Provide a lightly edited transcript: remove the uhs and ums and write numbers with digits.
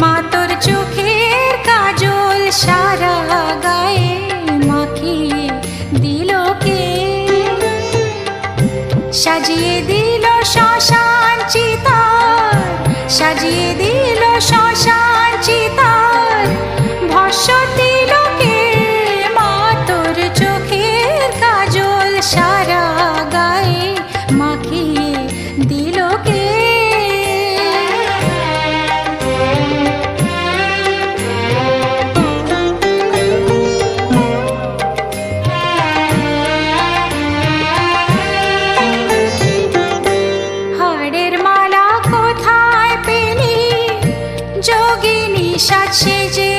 মা তোর চোখের কাজল সারা গায়ে মাখিয়ে দিল কে? সাজিয়ে দিল শ্মশান চিতার, সাজিয়ে দিল শ্মশান চিতার, ভস্য তিলকে মা তোর চোখের কাজল সারা গায়ে মাখিয়ে দিল কে? হাড়ের মালা কোথায় পেলি যোগিনী সাজ সেজে?